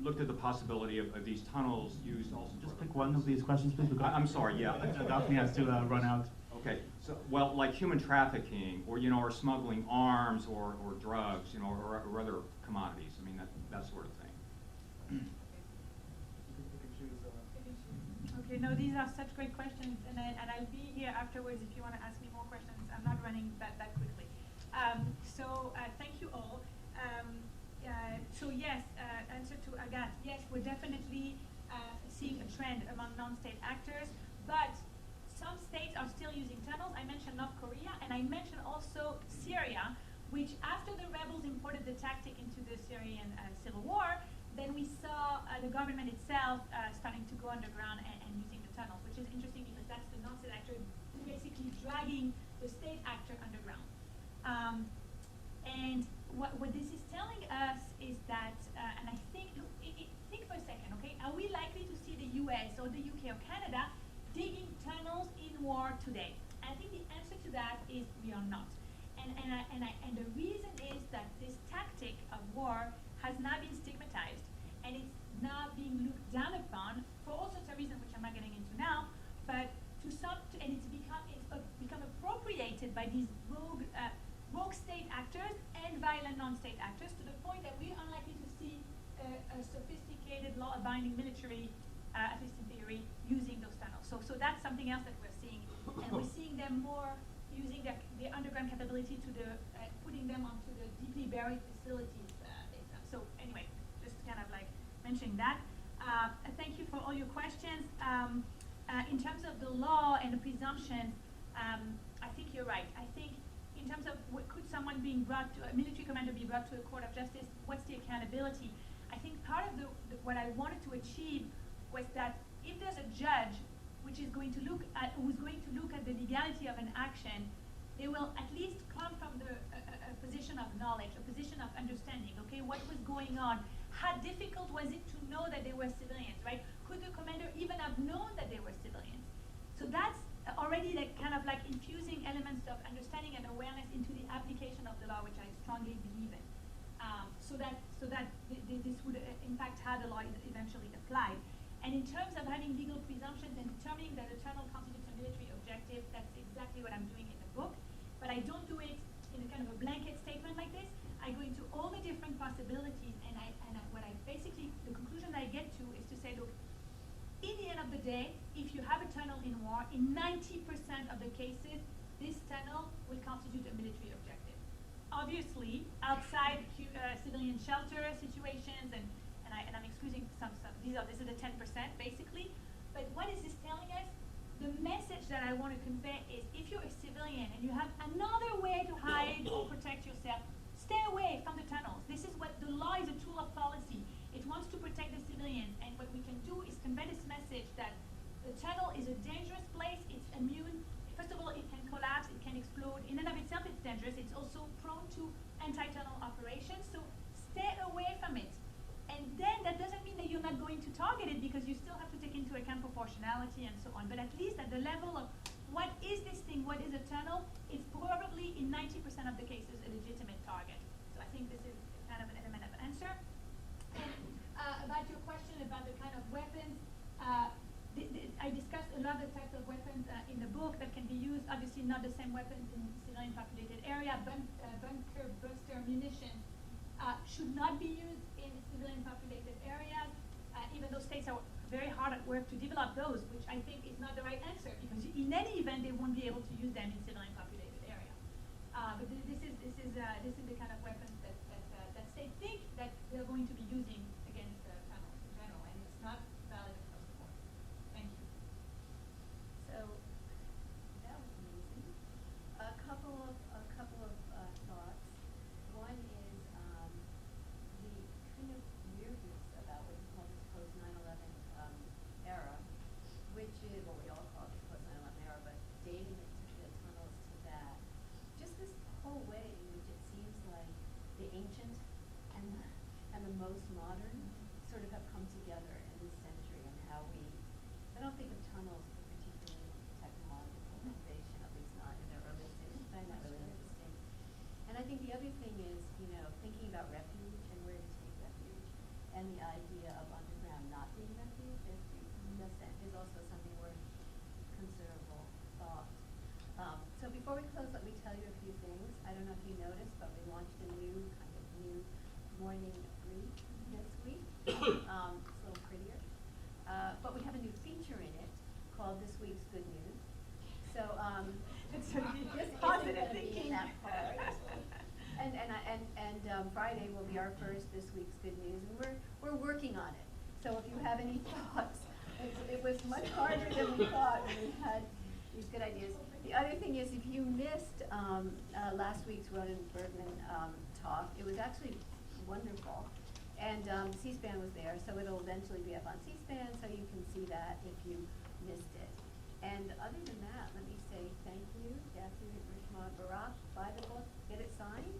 looked at the possibility of these tunnels used also. Just pick one of these questions, please. I'm sorry, yeah. Daphne has to run out. Okay, so, well, like human trafficking, or, or smuggling arms or drugs, or other commodities. I mean, that sort of thing. Okay, no, these are such great questions, and I'll be here afterwards if you want to ask me more questions. I'm not running that quickly. Thank you all. So yes, answer to Agathe, yes, we're definitely seeing a trend among non-state actors, but some states are still using tunnels. I mentioned North Korea, and I mentioned also Syria, which after the rebels imported the tactic into the Syrian civil war, then we saw the government itself starting to go underground and using the tunnels, which is interesting because that's the non-state actor basically dragging the state actor underground. And what this is telling us is that, and I think for a second, okay, are we likely to see the US or the UK or Canada digging tunnels in war today? And I think the answer to that is we are not. And the reason is that this tactic of war has now been stigmatized, and it's now being looked down upon for all sorts of reasons, which I'm not getting into now, but and it's become appropriated by these rogue state actors and violent non-state actors, to the point that we're unlikely to see a sophisticated law-abiding military, at least in theory, using those tunnels. So that's something else that we're seeing, and we're seeing them more, using their underground capability to putting them onto the deeply buried facilities data. So anyway, just kind of like mentioning that. Thank you for all your questions. In terms of the law and the presumptions, I think you're right. I think in terms of could someone being brought to, a military commander be brought to a court of justice, what's the accountability? I think part of what I wanted to achieve was that if there's a judge who's going to look at the legality of an action, they will at least come from a position of knowledge, a position of understanding, okay? What was going on? How difficult was it to know that they were civilians, right? Could the commander even have known that they were civilians? So that's already like kind of like infusing elements of understanding and awareness into the application of the law, which I strongly believe in. So that this would impact how the law is eventually applied. And in terms of having legal presumptions and determining that a tunnel constitutes a military objective, that's exactly what I'm doing in the book. But I don't do it in a kind of a blanket statement like this. I go into all the different possibilities, and the conclusion I get to is to say, look, in the end of the day, if you have a tunnel in war, in 90% of the cases, this tunnel will constitute a military objective. Obviously, outside civilian shelter situations, and I'm excluding some. This is the 10% basically. But what is this telling us? The message that I want to convey is, if you're a civilian and you have another way to hide or protect yourself, stay away from the tunnels. This is what the law is, a tool of policy. It wants to protect the civilians, and what we can do is convey this message that the tunnel is a dangerous place. It's immune. First of all, it can collapse, it can explode. In and of itself, it's dangerous. It's also prone to anti-tunnel operations, so stay away from it. And then that doesn't mean that you're not going to target it, because you still have to take into account proportionality and so on. But at least at the level of what is this thing, what is a tunnel, it's probably in 90% of the cases a legitimate target. So I think this is kind of an element of answer. And about your question about the kind of weapons, I discussed a lot of types of weapons in the book that can be used. Obviously not the same weapons in civilian populated area. Bunker buster munitions should not be used in civilian populated areas, even though states are very hard at work to develop those, which I think is not the right answer, because in any event they won't be able to use them in civilian populated area. But this is the kind of weapons that states think that they're going to be using against tunnels in general, and it's not valid across the board. Thank you. So that was amazing. A couple of thoughts. One is the kind of weirdness about what you call this post 9/11 era, which is what we all call it the post 9/11 era, but dating it to the tunnels to that. Just this whole way in which it seems like the ancient and the most modern sort of have come together in this century, and how I don't think of tunnels as a particularly technological innovation, at least not in their early stages. I find that really interesting. And I think the other thing is, thinking about refuge and where to take refuge, and the idea of underground not being refuge is also something worth considerable thought. So before we close, let me tell you a few things. I don't know if you noticed, but we launched a new morning brief this week. It's a little prettier. But we have a new feature in it called This Week's Good News. So this isn't positive going to be thinking. in that part. And Friday will be our first This Week's Good News, and we're working on it. So if you have any thoughts, it was much harder than we thought when we had these good ideas. The other thing is, if you missed last week's Ronan Bergman talk, it was actually wonderful. And C-SPAN was there, so it'll eventually be up on C-SPAN, so you can see that if you missed it. And other than that, let me say thank you, Daphné, Richemond-Barak. Buy the book, get it signed,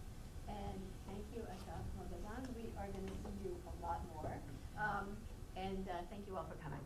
and thank you, Assaf, Moghadam. We are going to see you a lot more. And thank you all for coming.